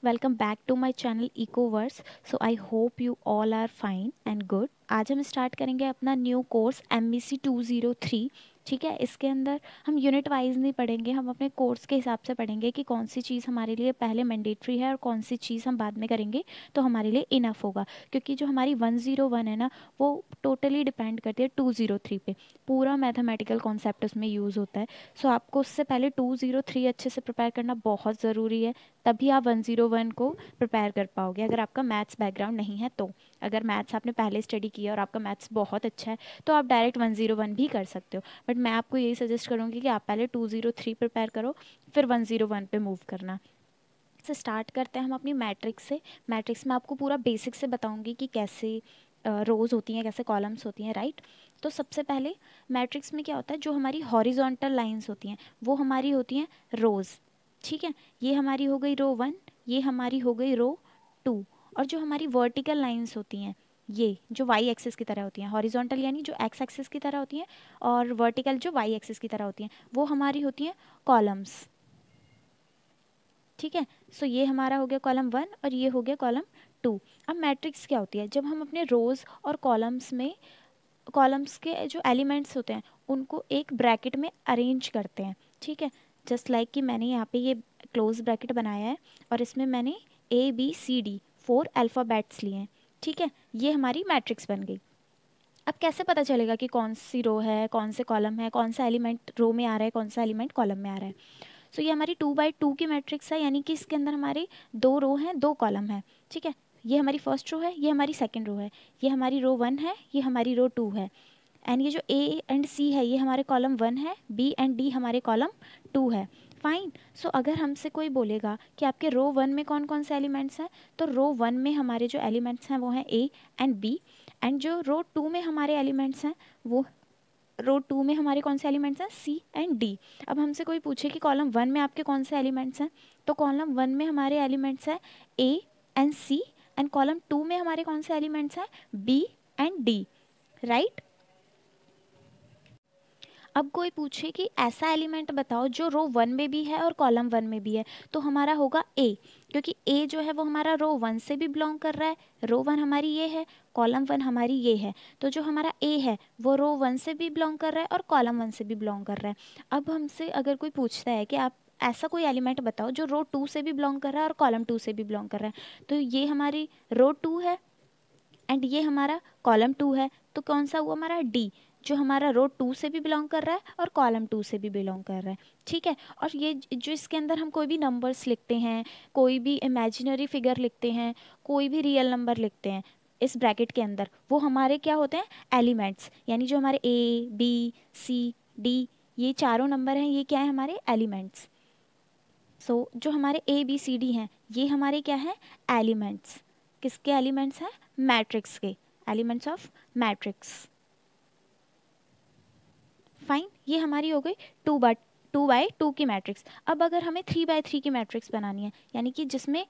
Welcome back to my channel Ecoverse. So I hope you all are fine and good. आज हम start करेंगे अपना new course MVC 203। ठीक है, इसके अंदर हम यूनिट वाइज नहीं पढ़ेंगे, हम अपने कोर्स के हिसाब से पढ़ेंगे कि कौन सी चीज़ हमारे लिए पहले मैंडेटरी है और कौन सी चीज़ हम बाद में करेंगे तो हमारे लिए इनफ होगा। क्योंकि जो हमारी 101 है ना, वो टोटली डिपेंड करती है 203 पे। पूरा मैथमेटिकल कॉन्सेप्ट उसमें यूज़ होता है। सो आपको उससे पहले 203 अच्छे से प्रिपेयर करना बहुत ज़रूरी है, तभी आप 101 को प्रिपेयर कर पाओगे। अगर आपका मैथ्स बैकग्राउंड नहीं है तो, अगर मैथ्स आपने पहले स्टडी किया और आपका मैथ्स बहुत अच्छा है तो आप डायरेक्ट 101 भी कर सकते हो। बट मैं आपको यही सजेस्ट करूँगी कि आप पहले 203 प्रिपेयर करो, फिर 101 पे मूव करना। से स्टार्ट करते हैं हम अपनी मैट्रिक्स से। मैट्रिक्स में आपको पूरा बेसिक से बताऊंगी कि कैसे रोज़ होती हैं, कैसे कॉलम्स होती हैं, राइट। तो सबसे पहले मैट्रिक्स में क्या होता है, जो हमारी हॉरिजॉन्टल लाइंस होती हैं वो हमारी होती हैं रोज़। ठीक है, ये हमारी हो गई रो 1, ये हमारी हो गई रो 2। और जो हमारी वर्टिकल लाइंस होती हैं, ये जो वाई एक्सिस की तरह होती हैं, हॉरिजॉन्टल यानी जो एक्स एक्सिस की तरह होती हैं और वर्टिकल जो वाई एक्सिस की तरह होती हैं, वो हमारी होती हैं कॉलम्स। ठीक है, सो ये हमारा हो गया कॉलम 1 और ये हो गया कॉलम 2। अब मैट्रिक्स क्या होती है, जब हम अपने रोज़ और कॉलम्स में कॉलम्स के जो एलिमेंट्स होते हैं उनको एक ब्रैकेट में अरेंज करते हैं। ठीक है, जस्ट लाइक कि मैंने यहाँ पे ये क्लोज ब्रैकेट बनाया है और इसमें मैंने ABCD 4 अल्फ़ाबेट्स लिए हैं। ठीक है, ये हमारी मैट्रिक्स बन गई। अब कैसे पता चलेगा कि कौन सी रो है, कौन से कॉलम है, कौन सा एलिमेंट रो में आ रहा है, कौन सा एलिमेंट कॉलम में आ रहा है। सो ये हमारी 2 by 2 की मैट्रिक्स है, यानी कि इसके अंदर हमारे 2 रो हैं, 2 कॉलम है। ठीक है, ये हमारी फर्स्ट रो है, ये हमारी सेकंड रो है, ये हमारी रो 1 है, ये हमारी रो 2 है। एंड ये जो A एंड C है ये हमारे कॉलम 1 है, B एंड D हमारे कॉलम 2 है। फाइन। सो अगर हमसे कोई बोलेगा कि आपके रो 1 में कौन कौन से एलिमेंट्स हैं, तो रो 1 में हमारे जो एलिमेंट्स हैं वो हैं A एंड B। एंड जो रो 2 में हमारे एलिमेंट्स हैं वो रो 2 में हमारे कौन से एलिमेंट्स हैं, C एंड D। अब हमसे कोई पूछे कि कॉलम 1 में आपके कौन से एलिमेंट्स हैं, तो कॉलम 1 में हमारे एलिमेंट्स हैं A and C। And column 2 में हमारे कौन से एलिमेंट्स हैं, B एंड D, राइट। अब कोई पूछे कि ऐसा एलिमेंट बताओ जो रो 1 में भी है और कॉलम 1 में भी है, तो हमारा होगा A। क्योंकि A जो है वो हमारा रो 1 से भी बिलोंग कर रहा है, रो 1 हमारी ये है, कॉलम 1 हमारी ये है। तो जो हमारा A है वो रो 1 से भी बिलोंग कर रहा है और कॉलम 1 से भी बिलोंग कर रहा है। अब हमसे अगर कोई पूछता है कि आप ऐसा कोई एलिमेंट बताओ जो रो 2 से भी बिलोंग कर रहा है और कॉलम 2 से भी बिलोंग कर रहा है, तो ये हमारी रो 2 है एंड ये हमारा कॉलम 2 है। तो कौन सा हुआ हमारा D, जो हमारा रो 2 से भी बिलोंग कर रहा है और कॉलम 2 से भी बिलोंग कर रहा है। ठीक है, और ये जो इसके अंदर हम कोई भी नंबर्स लिखते हैं, कोई भी इमेजिनरी फिगर लिखते हैं, कोई भी रियल नंबर लिखते हैं इस ब्रैकेट के अंदर, वो हमारे क्या होते हैं, एलिमेंट्स। यानी जो हमारे A B C D ये चारों नंबर हैं, ये क्या है, हमारे एलिमेंट्स। सो जो हमारे ABCD हैं ये हमारे क्या हैं, एलिमेंट्स। किसके एलिमेंट्स हैं, मैट्रिक्स के, एलिमेंट्स ऑफ मैट्रिक्स। फाइन, ये हमारी हो गई 2 by 2 की मैट्रिक्स। अब अगर हमें 3 by 3 की मैट्रिक्स बनानी है, यानी कि जिसमें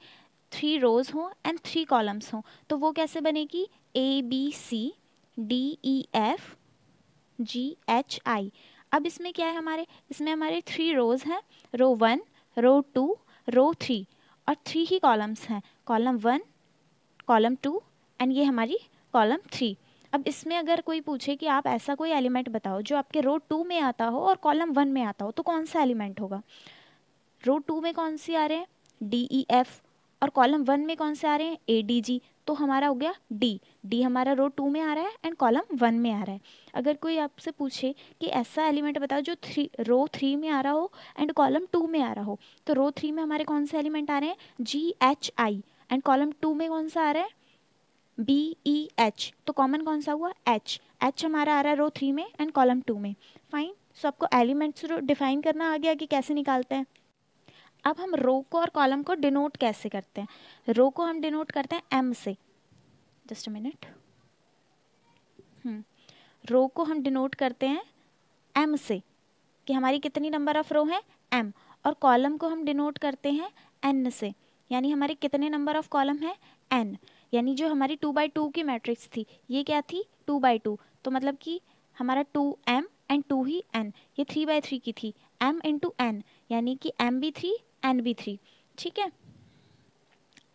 3 रोज हों एंड 3 कॉलम्स हों, तो वो कैसे बनेगी, ABCDEFGHI। अब इसमें क्या है, इसमें हमारे 3 रोज हैं, रो 1, रो 2, रो 3, और 3 ही कॉलम्स हैं, कॉलम 1, कॉलम 2 एंड ये हमारी कॉलम 3। अब इसमें अगर कोई पूछे कि आप ऐसा कोई एलिमेंट बताओ जो आपके रो 2 में आता हो और कॉलम 1 में आता हो, तो कौन सा एलिमेंट होगा। रो 2 में कौन से आ रहे हैं, DEF, और कॉलम 1 में कौन से आ रहे हैं, ADG। तो हमारा हो गया D हमारा रो 2 में आ रहा है एंड कॉलम 1 में आ रहा है। अगर कोई आपसे पूछे कि ऐसा एलिमेंट बताओ जो रो 3 में आ रहा हो एंड कॉलम 2 में आ रहा हो, तो रो 3 में हमारे कौन से एलिमेंट आ रहे हैं, GHI, एंड कॉलम 2 में कौन सा आ रहा है, BEH। तो कॉमन कौन सा हुआ, H हमारा आ रहा है रो 3 में एंड कॉलम 2 में। फाइन। सो आपको एलिमेंट्स डिफाइन करना आ गया कि कैसे निकालते हैं। अब हम रो को और कॉलम को डिनोट कैसे करते हैं, रो को हम डिनोट करते हैं M से। Just a minute. रो को हम डिनोट करते हैं M से, कि हमारी कितनी नंबर ऑफ रो है, M। और कॉलम को हम डिनोट करते हैं N से, यानी हमारे कितने नंबर ऑफ कॉलम है, N। यानी जो हमारी 2 by 2 की मैट्रिक्स थी ये क्या थी, 2 by 2। तो मतलब कि हमारा 2M एंड 2 ही N। ये 3 by 3 की थी, M इंटू N, यानी कि M भी 3 N भी 3। ठीक है,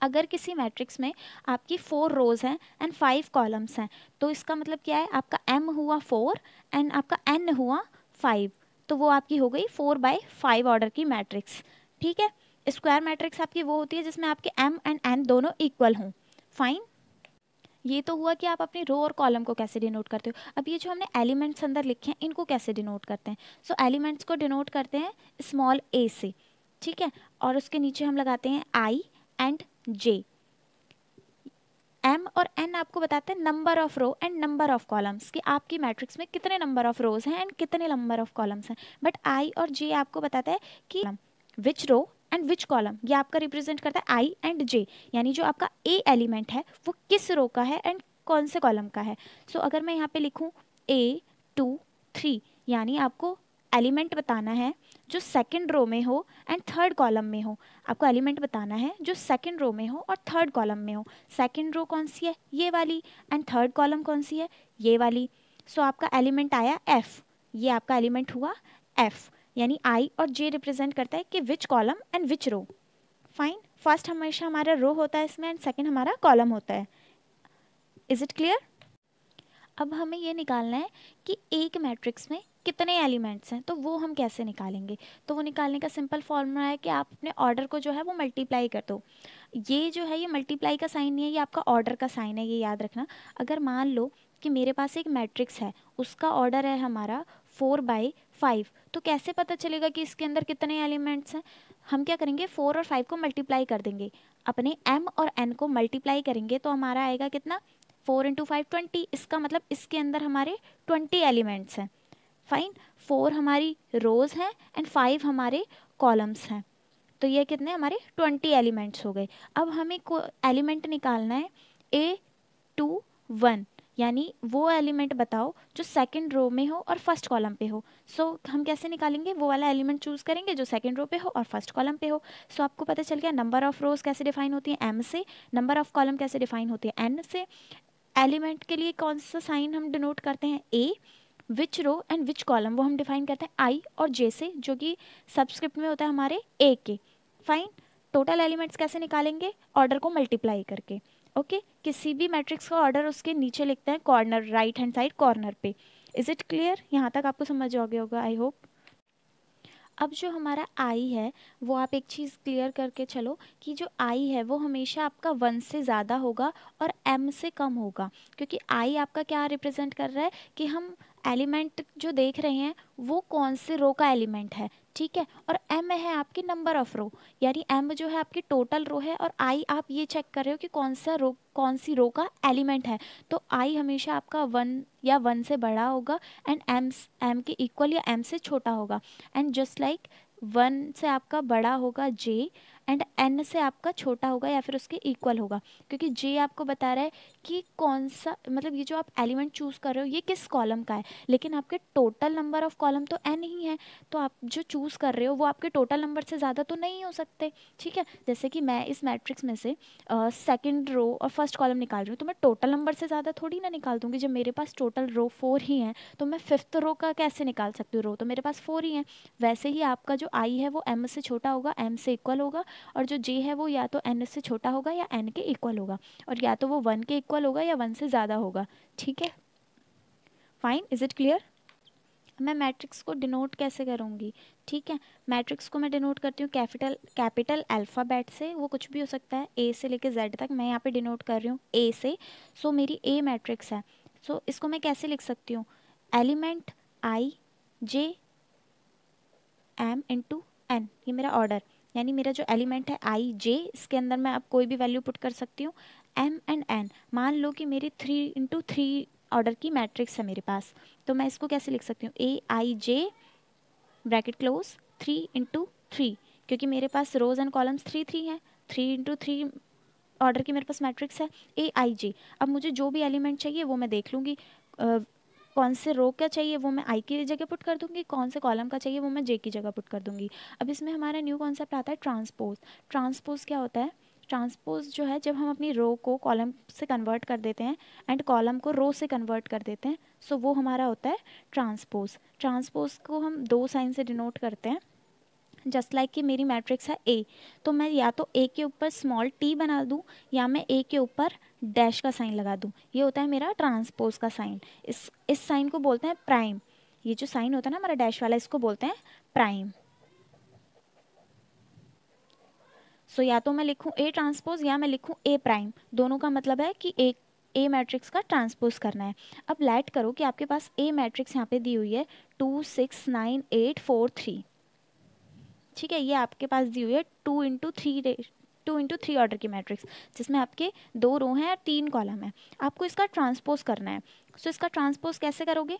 अगर किसी मैट्रिक्स में आपकी 4 रोज हैं एंड 5 कॉलम्स हैं, तो इसका मतलब क्या है, आपका m हुआ 4 एंड आपका n हुआ 5, तो वो आपकी हो गई 4/5 ऑर्डर की मैट्रिक्स। ठीक है, स्क्वायर मैट्रिक्स आपकी वो होती है जिसमें आपके m एंड n दोनों इक्वल हों। फाइन, ये तो हुआ कि आप अपनी रो और कॉलम को कैसे डिनोट करते हो। अब ये जो हमने एलिमेंट्स अंदर लिखे हैं इनको कैसे डिनोट करते हैं। सो एलिमेंट्स को डिनोट करते हैं स्मॉल a से, ठीक है, और उसके नीचे हम लगाते हैं i एंड j। m और n आपको बताते हैं number of row and number of columns, कि आपकी मैट्रिक्स में कितने नंबर ऑफ रोज हैं एंड कितने नंबर ऑफ कॉलम्स हैं। बट i और j आपको बताता है कि विच रो एंड विच कॉलम, ये आपका रिप्रेजेंट करता है i एंड j, यानी जो आपका a एलिमेंट है वो किस रो का है एंड कौन से कॉलम का है। सो अगर मैं यहाँ पे लिखूँ a 2 3, यानी आपको एलिमेंट बताना है जो सेकंड रो में हो एंड थर्ड कॉलम में हो। आपको एलिमेंट बताना है जो सेकंड रो में हो और थर्ड कॉलम में हो। सेकंड रो कौन सी है, ये वाली, एंड थर्ड कॉलम कौन सी है, ये वाली। सो आपका एलिमेंट आया f, ये आपका एलिमेंट हुआ f, यानी i और j रिप्रेजेंट करता है कि which column and which row. Fine, first हमेशा हमारा रो होता है इसमें एंड सेकंड हमारा कॉलम होता है। Is it clear. अब हमें ये निकालना है कि एक मैट्रिक्स में कितने एलिमेंट्स हैं, तो वो हम कैसे निकालेंगे। तो वो निकालने का सिंपल फॉर्मूला है कि आप अपने ऑर्डर को जो है वो मल्टीप्लाई कर दो। ये जो है ये मल्टीप्लाई का साइन नहीं है, ये आपका ऑर्डर का साइन है, ये याद रखना। अगर मान लो कि मेरे पास एक मैट्रिक्स है, उसका ऑर्डर है हमारा 4/5, तो कैसे पता चलेगा कि इसके अंदर कितने एलिमेंट्स हैं। हम क्या करेंगे, 4 और 5 को मल्टीप्लाई कर देंगे, अपने m और n को मल्टीप्लाई करेंगे, तो हमारा आएगा कितना, 4 × 5 20। इसका मतलब इसके अंदर हमारे 20 एलिमेंट्स हैं। फाइन, 4 हमारी रोज हैं एंड 5 हमारे कॉलम्स हैं, तो ये कितने हमारे 20 एलिमेंट्स हो गए। अब हमें एलिमेंट निकालना है A21, यानी वो एलिमेंट बताओ जो सेकंड रो में हो और फर्स्ट कॉलम पे हो। सो हम कैसे निकालेंगे, वो वाला एलिमेंट चूज करेंगे जो सेकंड रो पे हो और फर्स्ट कॉलम पे हो। सो आपको पता चल गया नंबर ऑफ रोज कैसे डिफाइन होती है, m से, नंबर ऑफ कॉलम कैसे डिफाइन होती है, n से। एलिमेंट के लिए कौन सा साइन हम डिनोट करते हैं, a, which row and which column वो हम डिफाइन करते हैं i और j से, जो कि सबस्क्रिप्ट में होता है हमारे a के। फाइन, टोटल एलिमेंट्स कैसे निकालेंगे, ऑर्डर को मल्टीप्लाई करके। ओके, किसी भी मैट्रिक्स का ऑर्डर उसके नीचे लिखते हैं corner, right hand side corner पे। इज इट क्लियर, यहाँ तक आपको समझ आ गया होगा आई होप। अब जो हमारा i है वो आप एक चीज़ क्लियर करके चलो कि जो i है वो हमेशा आपका 1 से ज़्यादा होगा और m से कम होगा, क्योंकि i आपका क्या रिप्रेजेंट कर रहा है कि हम एलिमेंट जो देख रहे हैं वो कौन से रो का एलिमेंट है, ठीक है, और m है आपकी नंबर ऑफ रो, यानी m जो है आपकी टोटल रो है, और i आप ये चेक कर रहे हो कि कौन सी रो का एलिमेंट है। तो i हमेशा आपका 1 या 1 से बड़ा होगा एंड m के इक्वल या m से छोटा होगा। एंड जस्ट लाइक 1 से आपका बड़ा होगा j एंड n से आपका छोटा होगा या फिर उसके इक्वल होगा, क्योंकि j आपको बता रहा है कि कौन सा, मतलब ये जो आप एलिमेंट चूज कर रहे हो ये किस कॉलम का है, लेकिन आपके टोटल नंबर ऑफ कॉलम तो n ही है, तो आप जो चूज कर रहे हो वो आपके टोटल नंबर से ज़्यादा तो नहीं हो सकते। ठीक है, जैसे कि मैं इस मैट्रिक्स में से सेकंड रो और फर्स्ट कॉलम निकाल रही हूँ, तो मैं टोटल नंबर से ज़्यादा थोड़ी ना निकाल दूंगी। जब मेरे पास टोटल रो 4 ही हैं तो मैं फिफ्थ रो का कैसे निकाल सकती हूँ, रो तो मेरे पास 4 ही हैं। वैसे ही आपका जो i है वो m से छोटा होगा, m से इक्वल होगा, और जो j है वो या तो n से छोटा होगा या n के इक्वल होगा, और या तो वो 1 के इक्वल होगा या 1 से ज़्यादा होगा। ठीक है, फाइन, इज इट क्लियर। मैं मैट्रिक्स को डिनोट कैसे करूँगी, ठीक है, मैट्रिक्स को मैं डिनोट करती हूँ कैपिटल अल्फ़ाबेट से, वो कुछ भी हो सकता है A से लेके Z तक, मैं यहाँ पे डिनोट कर रही हूँ A से। सो मेरी A मैट्रिक्स है, सो इसको मैं कैसे लिख सकती हूँ, element I J M into N, ये मेरा ऑर्डर, यानी मेरा जो एलिमेंट है I J, इसके अंदर मैं अब कोई भी वैल्यू पुट कर सकती हूँ, M एंड N। मान लो कि मेरी 3 × 3 ऑर्डर की मैट्रिक्स है मेरे पास, तो मैं इसको कैसे लिख सकती हूँ, AIJ ब्रैकेट क्लोज 3 × 3, क्योंकि मेरे पास रोज एंड कॉलम्स 3 हैं, 3 × 3 ऑर्डर की मेरे पास मैट्रिक्स है AIJ। अब मुझे जो भी एलिमेंट चाहिए वो मैं देख लूँगी, कौन से रो का चाहिए वो मैं आई की जगह पुट कर दूंगी, कौन से कॉलम का चाहिए वो मैं जे की जगह पुट कर दूंगी। अब इसमें हमारा न्यू कॉन्सेप्ट आता है ट्रांसपोज। ट्रांसपोज क्या होता है, ट्रांसपोज जो है जब हम अपनी रो को कॉलम से कन्वर्ट कर देते हैं एंड कॉलम को रो से कन्वर्ट कर देते हैं, सो वो हमारा होता है ट्रांसपोज। ट्रांसपोज को हम 2 साइन से डिनोट करते हैं, जस्ट लाइक कि मेरी मैट्रिक्स है ए, तो मैं या तो ए के ऊपर स्मॉल टी बना दूँ या मैं ए के ऊपर डैश का साइन लगा दूँ। ये होता है मेरा ट्रांसपोज का साइन। इस साइन को बोलते हैं प्राइम। ये जो साइन होता है ना हमारा डैश वाला, इसको बोलते हैं प्राइम। सो या तो मैं लिखूँ ए ट्रांसपोज या मैं लिखूँ ए प्राइम, दोनों का मतलब है कि ए मैट्रिक्स का ट्रांसपोज करना है। अब लेट करो कि आपके पास ए मैट्रिक्स यहाँ पे दी हुई है 2 6 9 8 4 3, ठीक है। ये आपके पास दी हुई है 2 इंटू थ्री ऑर्डर की मैट्रिक्स, जिसमें आपके 2 रो हैं और 3 कॉलम है। आपको इसका ट्रांसपोज करना है। सो इसका ट्रांसपोज कैसे करोगे?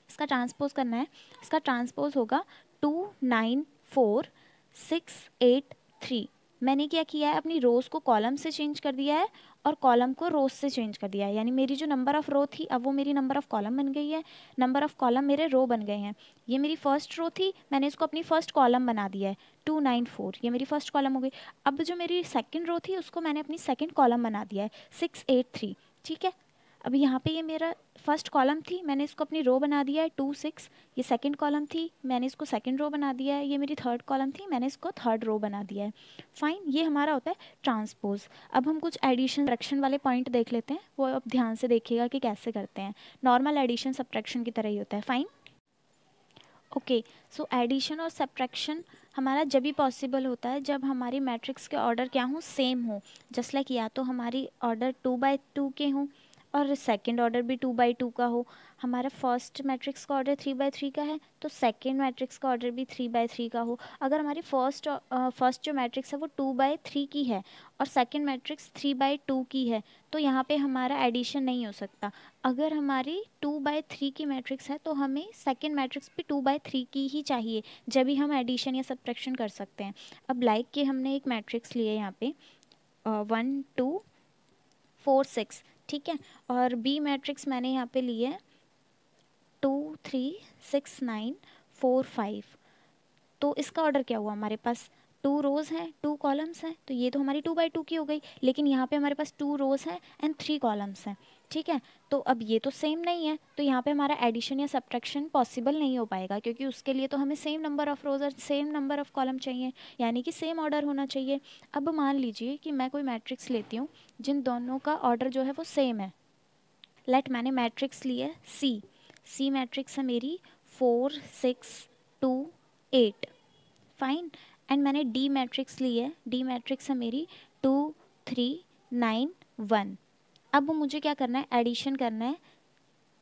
इसका ट्रांसपोज करना है, इसका ट्रांसपोज होगा 2 9 4 6 8 3। मैंने क्या किया है, अपनी रोज़ को कॉलम से चेंज कर दिया है और कॉलम को रोज़ से चेंज कर दिया है। यानी मेरी जो नंबर ऑफ़ रो थी अब वो मेरी नंबर ऑफ़ कॉलम बन गई है, नंबर ऑफ़ कॉलम मेरे रो बन गए हैं। ये मेरी फर्स्ट रो थी, मैंने इसको अपनी फर्स्ट कॉलम बना दिया है 2 9 4, ये मेरी फर्स्ट कॉलम हो गई। अब जो मेरी सेकेंड रो थी उसको मैंने अपनी सेकेंड कॉलम बना दिया है 6 8 3, ठीक है। अब यहाँ पे ये मेरा फर्स्ट कॉलम थी, मैंने इसको अपनी रो बना दिया है 2 6। ये सेकंड कॉलम थी, मैंने इसको सेकंड रो बना दिया है। ये मेरी थर्ड कॉलम थी, मैंने इसको थर्ड रो बना दिया है। फाइन, ये हमारा होता है ट्रांसपोज। अब हम कुछ एडिशन सब्ट्रैक्शन वाले पॉइंट देख लेते हैं, वो अब ध्यान से देखिएगा कि कैसे करते हैं। नॉर्मल एडिशन सब्ट्रैक्शन की तरह ही होता है। Fine, okay. सो एडिशन और सब्ट्रैक्शन हमारा जब भी पॉसिबल होता है जब हमारी मैट्रिक्स के ऑर्डर क्या हो, सेम हो। जस्ट लाइक या तो हमारी ऑर्डर 2 बाई 2 के हों और सेकेंड ऑर्डर भी 2 बाई 2 का हो। हमारा फर्स्ट मैट्रिक्स का ऑर्डर 3 बाई 3 का है तो सेकेंड मैट्रिक्स का ऑर्डर भी 3 बाई 3 का हो। अगर हमारी फर्स्ट जो मैट्रिक्स है वो 2 बाई 3 की है और सेकेंड मैट्रिक्स 3 बाई 2 की है तो यहाँ पे हमारा एडिशन नहीं हो सकता। अगर हमारी 2 बाई 3 की मैट्रिक्स है तो हमें सेकेंड मैट्रिक्स भी 2 बाई 3 की ही चाहिए, जब भी हम एडिशन या सब्ट्रैक्शन कर सकते हैं। अब लाइक कि हमने एक मैट्रिक्स लिए यहाँ पे 1 2 4 6, ठीक है। और बी मैट्रिक्स मैंने यहाँ पे ली है 2 3 6 9 4 5। तो इसका ऑर्डर क्या हुआ, हमारे पास 2 रोज़ हैं 2 कॉलम्स हैं, तो ये तो हमारी 2 बाई 2 की हो गई। लेकिन यहाँ पे हमारे पास 2 रोज़ हैं एंड 3 कॉलम्स हैं, ठीक है। तो अब ये तो सेम नहीं है, तो यहाँ पे हमारा एडिशन या सब्ट्रैक्शन पॉसिबल नहीं हो पाएगा, क्योंकि उसके लिए तो हमें सेम नंबर ऑफ़ रोज़ और सेम नंबर ऑफ़ कॉलम चाहिए, यानी कि सेम ऑर्डर होना चाहिए। अब मान लीजिए कि मैं कोई मैट्रिक्स लेती हूँ जिन दोनों का ऑर्डर जो है वो सेम है। लेट मैंने मैट्रिक्स ली है सी मैट्रिक्स है मेरी 4 6 2 8, फाइन। एंड मैंने डी मैट्रिक्स ली है, डी मैट्रिक्स है मेरी 2 3 9 1। अब मुझे क्या करना है, एडिशन करना है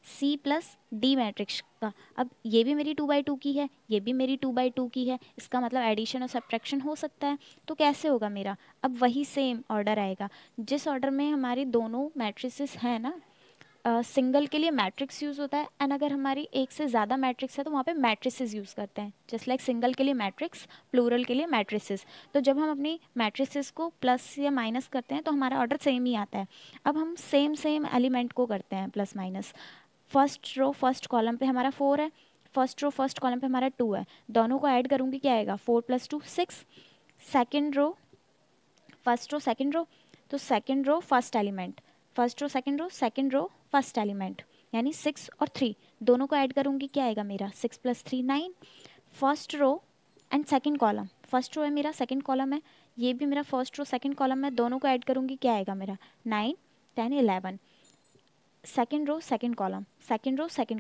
सी प्लस डी मैट्रिक्स का। अब ये भी मेरी 2 बाई 2 की है, ये भी मेरी 2 बाई 2 की है, इसका मतलब एडिशन और सब्ट्रैक्शन हो सकता है। तो कैसे होगा मेरा, अब वही सेम ऑर्डर आएगा जिस ऑर्डर में हमारी दोनों मैट्रिसेस हैं ना। सिंगल के लिए मैट्रिक्स यूज़ होता है एंड अगर हमारी एक से ज़्यादा मैट्रिक्स है तो वहाँ पे मैट्रिसेस यूज़ करते हैं। जस्ट लाइक सिंगल के लिए मैट्रिक्स, प्लूरल के लिए मैट्रिसेस। तो जब हम अपनी मैट्रिसेस को प्लस या माइनस करते हैं तो हमारा ऑर्डर सेम ही आता है। अब हम सेम एलिमेंट को करते हैं plus minus. First row first column पे हमारा 4 है, फर्स्ट रो फर्स्ट कॉलम पे हमारा 2 है, दोनों को ऐड करूँगी क्या आएगा 4 + 2 6। Second row first row second row, तो second row first element, first row second row first element, यानी 6 और 3 दोनों को ऐड करूँगी क्या आएगा मेरा 6 + 3 9। First row and second column, first row है मेरा सेकेंड कॉलम है, ये भी मेरा फर्स्ट रो सेकेंड कॉलम है, दोनों को ऐड करूँगी क्या आएगा मेरा 9 10 11। सेकेंड रो सेकेंड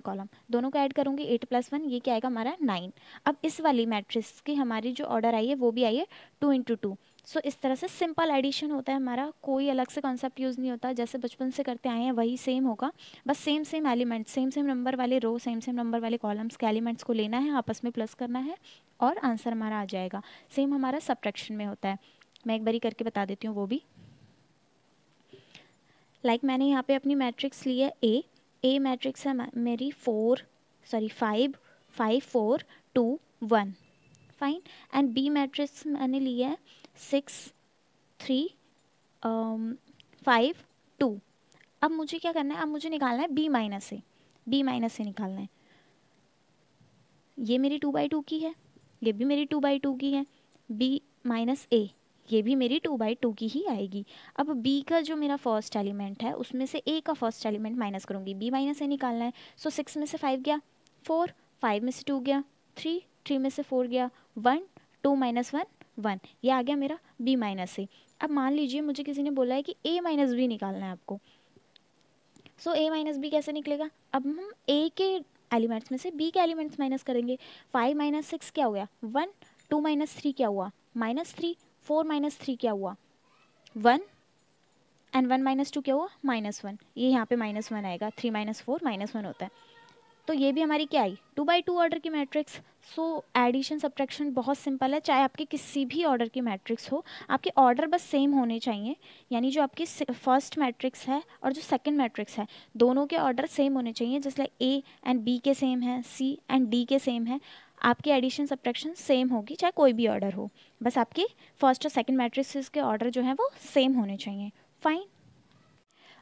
कॉलम दोनों को ऐड करूँगी 8 + 1, ये क्या आएगा हमारा 9। अब इस वाली मैट्रिक्स की हमारी जो ऑर्डर आई है वो भी आई है 2 × 2। सो इस तरह से सिंपल एडिशन होता है हमारा, कोई अलग से कॉन्सेप्ट यूज़ नहीं होता, जैसे बचपन से करते आए हैं वही सेम होगा। बस सेम एलिमेंट, सेम नंबर वाले रो, सेम नंबर वाले कॉलम्स के एलिमेंट्स को लेना है, आपस में प्लस करना है और आंसर हमारा आ जाएगा। सेम हमारा सब्ट्रैक्शन में होता है, मैं एक बारी करके बता देती हूँ वो भी। लाइक मैंने यहाँ पे अपनी मैट्रिक्स ली है ए मैट्रिक्स है मेरी 5 4 2 1, फाइन। एंड बी मैट्रिक्स मैंने ली है 6 3 5 2। अब मुझे क्या करना है, अब मुझे निकालना है बी माइनस ए निकालना है। ये मेरी 2 बाई 2 की है, ये भी मेरी 2 बाई 2 की है, बी माइनस ए ये भी मेरी 2 बाई 2 की ही आएगी। अब b का जो मेरा फर्स्ट एलिमेंट है उसमें से a का फर्स्ट एलिमेंट माइनस करूँगी, b माइनस a निकालना है। सो 6 में से 5 गया 4, 5 में से 2 गया 3, 3 में से 4 गया 1, 2 माइनस 1 1, ये आ गया मेरा b माइनस ए। अब मान लीजिए मुझे किसी ने बोला है कि a माइनस बी निकालना है आपको। सो a माइनस बी कैसे निकलेगा? अब हम a के एलिमेंट्स में से b के एलिमेंट्स माइनस करेंगे। 5 माइनस 6 क्या हो गया 1, 2 माइनस 3 क्या हुआ -3, 4 माइनस 3 क्या हुआ 1, एंड 1 माइनस 2 क्या हुआ -1। ये यहाँ पे -1 आएगा, 3 माइनस 4 -1 होता है। तो ये भी हमारी क्या आई 2 बाई 2 ऑर्डर की मैट्रिक्स। सो एडिशन सब्ट्रैक्शन बहुत सिंपल है, चाहे आपके किसी भी ऑर्डर की मैट्रिक्स हो, आपके ऑर्डर बस सेम होने चाहिए। यानी जो आपकी फर्स्ट मैट्रिक्स है और जो सेकंड मैट्रिक्स है दोनों के ऑर्डर सेम होने चाहिए। जैसे ए एंड बी के सेम है, सी एंड डी के सेम है, आपकी एडिशन सब्ट्रैक्शन सेम होगी चाहे कोई भी ऑर्डर हो। बस आपके फर्स्ट और सेकंड मैट्रिक्स के ऑर्डर जो है वो सेम होने चाहिए। फाइन।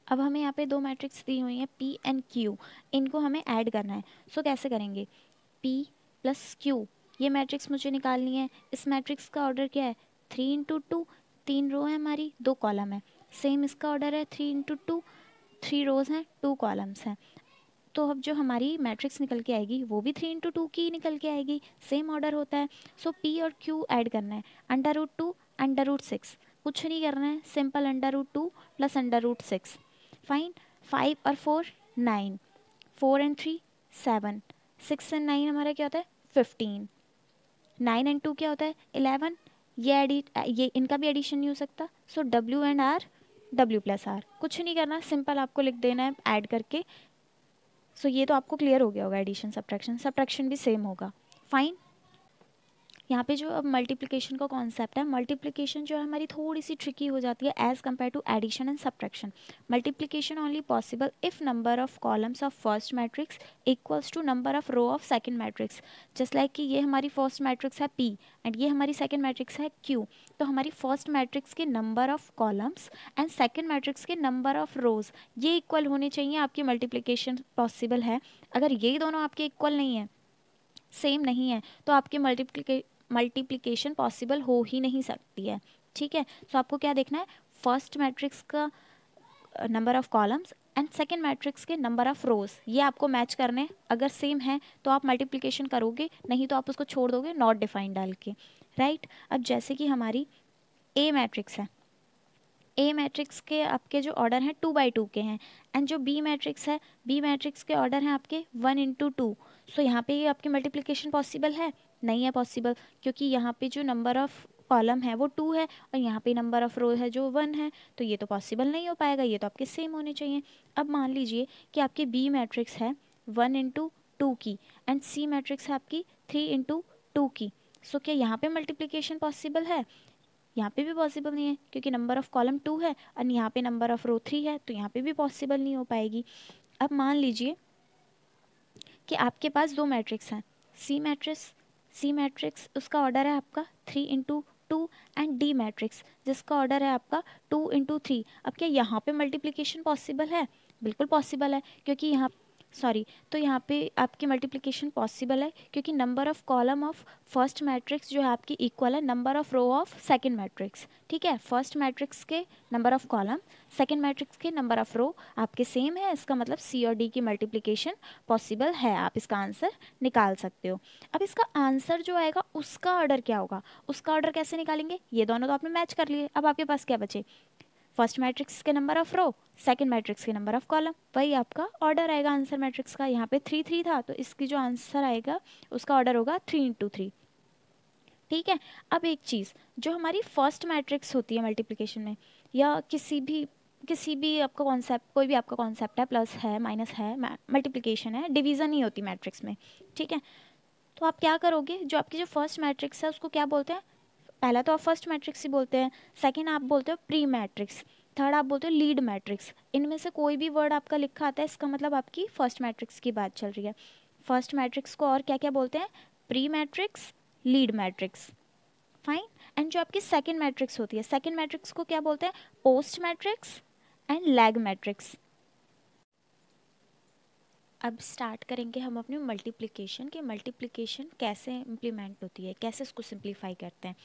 अब हमें यहाँ पे दो मैट्रिक्स दी हुई हैं P एंड Q, इनको हमें ऐड करना है। सो कैसे करेंगे? P प्लस Q, ये मैट्रिक्स मुझे निकालनी है। इस मैट्रिक्स का ऑर्डर क्या है 3 इंटू 2, 3 रो है हमारी 2 कॉलम है। सेम इसका ऑर्डर है 3 इंटू 2, 3 रोज हैं 2 कॉलम्स हैं। तो अब जो हमारी मैट्रिक्स निकल के आएगी वो भी 3 इंटू 2 की निकल के आएगी, सेम ऑर्डर होता है। सो P और Q ऐड करना है, √2 √6, कुछ नहीं करना है, सिंपल √2 प्लस √6। फाइन। 5 और 4 9, 4 एंड 3 7, 6 एंड 9 हमारा क्या होता है 15, 9 एंड 2 क्या होता है 11। ये इनका भी एडिशन नहीं हो सकता। सो W and R, W plus R, कुछ नहीं करना, सिंपल आपको लिख देना है ऐड करके। सो ये तो आपको क्लियर हो गया होगा, एडिशन सब्ट्रैक्शन भी सेम होगा। फाइन। यहाँ पे जो अब मल्टीप्लिकेशन का कॉन्सेप्ट है, मल्टीप्लिकेशन जो है हमारी थोड़ी सी ट्रिकी हो जाती है as compare to addition and subtraction. Multiplication only possible if number of columns of first matrix equals to number of row of second matrix. Just like कि ये हमारी फर्स्ट मैट्रिक्स है P एंड ये हमारी second matrix है Q। तो हमारी first matrix के number of columns and second matrix के नंबर ऑफ रोज ये इक्वल होने चाहिए, आपकी मल्टीप्लिकेशन पॉसिबल है। अगर ये दोनों आपके इक्वल नहीं है, सेम नहीं है, तो आपकी मल्टीप्लिकेशन पॉसिबल हो ही नहीं सकती है। ठीक है। सो आपको क्या देखना है, फर्स्ट मैट्रिक्स का number of columns and second matrix के नंबर ऑफ रोज, ये आपको मैच करने। अगर सेम है तो आप मल्टीप्लिकेशन करोगे, नहीं तो आप उसको छोड़ दोगे नॉट डिफाइंड डाल के। राइट। अब जैसे कि हमारी ए मैट्रिक्स है, ए मैट्रिक्स के आपके जो ऑर्डर हैं 2 बाई 2 के हैं, एंड जो बी मैट्रिक्स है, बी मैट्रिक्स के ऑर्डर हैं आपके 1 इंटू 2। सो यहाँ पे ये आपकी मल्टीप्लिकेशन पॉसिबल है? नहीं है पॉसिबल, क्योंकि यहाँ पे जो नंबर ऑफ कॉलम है वो 2 है और यहाँ पे नंबर ऑफ रो है जो 1 है, तो ये तो पॉसिबल नहीं हो पाएगा, ये तो आपके सेम होने चाहिए। अब मान लीजिए कि आपकी बी मैट्रिक्स है 1 इंटू 2 की एंड सी मैट्रिक्स है आपकी 3 इंटू 2 की। सो क्या यहाँ पे मल्टीप्लिकेशन पॉसिबल है? यहाँ पे भी पॉसिबल नहीं है, क्योंकि नंबर ऑफ कॉलम 2 है और यहाँ पे नंबर ऑफ रो 3 है, तो यहाँ पे भी पॉसिबल नहीं हो पाएगी। अब मान लीजिए कि आपके पास दो मैट्रिक्स हैं, सी मैट्रिक्स उसका ऑर्डर है आपका 3 इंटू 2 एंड डी मैट्रिक्स जिसका ऑर्डर है आपका 2 इंटू 3। अब क्या यहाँ पे मल्टीप्लिकेशन पॉसिबल है? बिल्कुल पॉसिबल है, क्योंकि यहाँ तो यहाँ पे आपकी मल्टीप्लिकेशन पॉसिबल है, क्योंकि number of column of first matrix जो है आपकी इक्वल है number of row of second matrix. ठीक है। फर्स्ट मैट्रिक्स के number of column, second matrix के नंबर ऑफ रो आपके सेम है, इसका मतलब सी और डी की मल्टीप्लिकेशन पॉसिबल है, आप इसका आंसर निकाल सकते हो। अब इसका आंसर जो आएगा उसका ऑर्डर क्या होगा, उसका ऑर्डर कैसे निकालेंगे? ये दोनों तो आपने मैच कर लिए, अब आपके पास क्या बचे, फर्स्ट मैट्रिक्स के number of row, second matrix के नंबर ऑफ कॉलम, वही आपका ऑर्डर आएगा आंसर मैट्रिक्स का। यहाँ पे 3 3 था, तो इसकी जो आंसर आएगा उसका ऑर्डर होगा 3 इंटू 3। ठीक है। अब एक चीज़, जो हमारी फर्स्ट मैट्रिक्स होती है मल्टीप्लिकेशन में, या किसी भी आपका कॉन्सेप्ट, कोई भी आपका कॉन्सेप्ट है, प्लस है माइनस है, मल्टीप्लिकेशन है, डिवीज़न नहीं होती मैट्रिक्स में। ठीक है। तो आप क्या करोगे, जो आपकी जो फर्स्ट मैट्रिक्स है उसको क्या बोलते हैं? पहला तो आप फर्स्ट मैट्रिक्स ही बोलते हैं, सेकंड आप बोलते हो प्री मैट्रिक्स, थर्ड आप बोलते हो लीड मैट्रिक्स। इनमें से कोई भी वर्ड आपका लिखा आता है, इसका मतलब आपकी फर्स्ट मैट्रिक्स की बात चल रही है। फर्स्ट मैट्रिक्स को और क्या क्या बोलते हैं? Pre matrix, lead matrix. Fine. And जो आपकी सेकंड मैट्रिक्स होती है, सेकंड मैट्रिक्स को क्या बोलते हैं? Post matrix and lag matrix. अब स्टार्ट करेंगे हम अपनी मल्टीप्लिकेशन के, मल्टीप्लिकेशन कैसे इम्प्लीमेंट होती है, कैसे इसको सिंप्लीफाई करते हैं।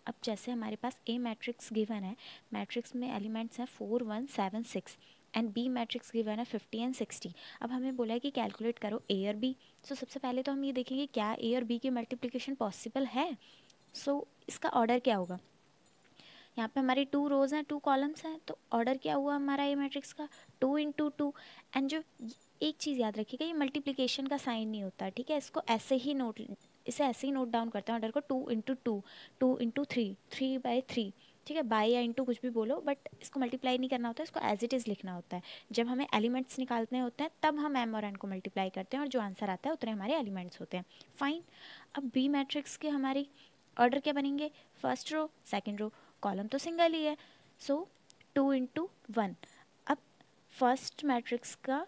अब जैसे हमारे पास ए मैट्रिक्स गिवन है, मैट्रिक्स में एलिमेंट्स हैं 4 1 7 6 एंड बी मैट्रिक्स गिवन है 50 एंड 60। अब हमें बोला है कि कैलकुलेट करो ए और बी। सो सबसे पहले तो हम ये देखेंगे क्या ए और बी की मल्टीप्लिकेशन पॉसिबल है। सो इसका ऑर्डर क्या होगा, यहाँ पे हमारी 2 रोज हैं 2 कॉलम्स हैं, तो ऑर्डर क्या हुआ हमारा ए मैट्रिक्स का 2 इंटू 2। एंड जो एक चीज़ याद रखिएगा, ये मल्टीप्लिकेशन का साइन नहीं होता, ठीक है, इसको ऐसे ही इसे ऐसे ही नोट डाउन करते हैं ऑर्डर को, 2 इंटू 2, 2 इंटू 3, 3/3, ठीक है, बाय या इंटू कुछ भी बोलो, बट इसको मल्टीप्लाई नहीं करना होता, इसको एज इट इज़ लिखना होता है। जब हमें एलिमेंट्स निकालने होते हैं तब हम एम और एन को मल्टीप्लाई करते हैं और जो आंसर आता है उतने हमारे एलिमेंट्स होते हैं। फाइन। अब बी मैट्रिक्स के हमारी ऑर्डर क्या बनेंगे, first row second row, column तो सिंगल ही है, सो 2 इंटू 1। अब फर्स्ट मैट्रिक्स का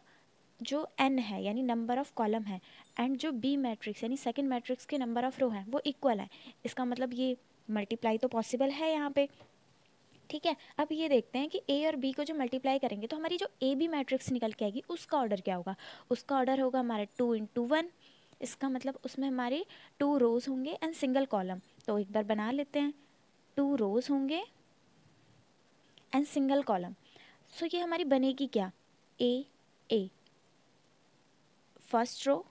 जो n है यानी नंबर ऑफ कॉलम है एंड जो बी मैट्रिक्स यानी सेकंड मैट्रिक्स के नंबर ऑफ रो हैं वो इक्वल है, इसका मतलब ये मल्टीप्लाई तो पॉसिबल है यहाँ पे, ठीक है। अब ये देखते हैं कि ए और बी को जो मल्टीप्लाई करेंगे तो हमारी जो ए बी मैट्रिक्स निकल के आएगी उसका ऑर्डर क्या होगा, उसका ऑर्डर होगा हमारा 2 इंटू 1। इसका मतलब उसमें हमारे 2 रोज होंगे एंड सिंगल कॉलम, तो एक बार बना लेते हैं, 2 रोज होंगे एंड सिंगल कॉलम। सो ये हमारी बनेगी क्या, A first row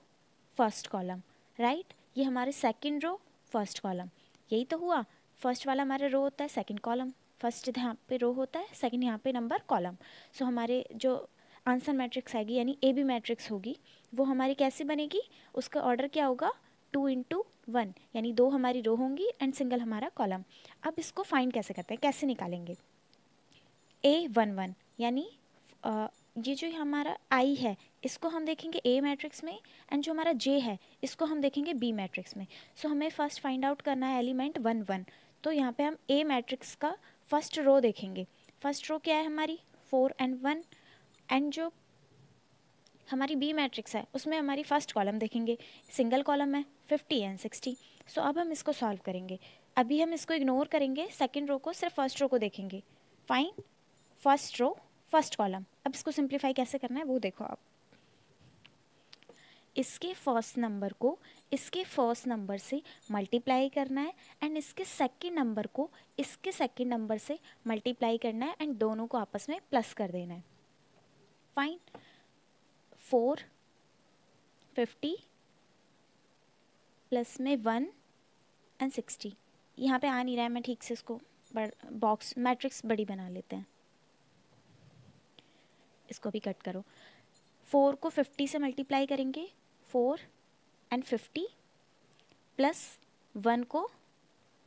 first column, right, ये हमारे सेकंड रो फर्स्ट कॉलम, यही तो हुआ, फर्स्ट वाला हमारा रो होता है सेकंड कॉलम, फर्स्ट यहाँ पे रो होता है सेकंड यहाँ पे नंबर कॉलम। सो हमारे जो आंसर मैट्रिक्स आएगी यानी ए बी मैट्रिक्स होगी वो हमारी कैसे बनेगी, उसका ऑर्डर क्या होगा 2 इंटू 1, यानी 2 हमारी रो होंगी एंड सिंगल हमारा कॉलम। अब इसको फाइंड कैसे करते हैं, कैसे निकालेंगे, A11 यानी ये जो हमारा आई है इसको हम देखेंगे ए मैट्रिक्स में एंड जो हमारा जे है इसको हम देखेंगे बी मैट्रिक्स में। सो हमें फर्स्ट फाइंड आउट करना है एलिमेंट 1 1, तो यहाँ पे हम ए मैट्रिक्स का फर्स्ट रो देखेंगे, फर्स्ट रो क्या है हमारी 4 एंड 1, एंड जो हमारी बी मैट्रिक्स है उसमें हमारी फर्स्ट कॉलम देखेंगे, सिंगल कॉलम है 50 एंड 60। सो अब हम इसको सॉल्व करेंगे, अभी हम इसको इग्नोर करेंगे सेकेंड रो को, सिर्फ फर्स्ट रो को देखेंगे। Fine, first row first column. अब इसको सिंप्लीफाई कैसे करना है वो देखो आप, इसके फर्स्ट नंबर को इसके फर्स्ट नंबर से मल्टीप्लाई करना है एंड इसके सेकंड नंबर को इसके सेकंड नंबर से मल्टीप्लाई करना है एंड दोनों को आपस में प्लस कर देना है। फाइन, 4 50 प्लस में 1 एंड 60, यहाँ पे आ नहीं रहा है, मैं ठीक से इसको बॉक्स मैट्रिक्स बड़ी बना लेते हैं, इसको भी कट करो। 4 को 50 से मल्टीप्लाई करेंगे 4 एंड 50 प्लस 1 को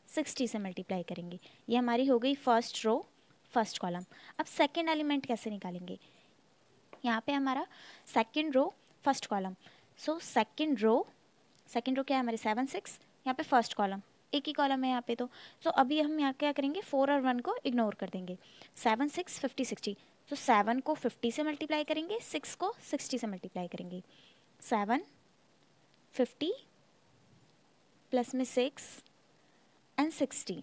60 से मल्टीप्लाई करेंगे, ये हमारी हो गई फर्स्ट रो फर्स्ट कॉलम। अब सेकंड एलिमेंट कैसे निकालेंगे, यहाँ पे हमारा second row first column, so second row क्या है हमारी 7 6, यहाँ पे फर्स्ट कॉलम एक ही कॉलम है यहाँ पे, तो अभी हम यहाँ क्या करेंगे 4 और 1 को इग्नोर कर देंगे, 7 6 50 60, तो 7 को 50 से मल्टीप्लाई करेंगे 6 को 60 से मल्टीप्लाई करेंगे, 7 50 प्लस में 6 एंड 60।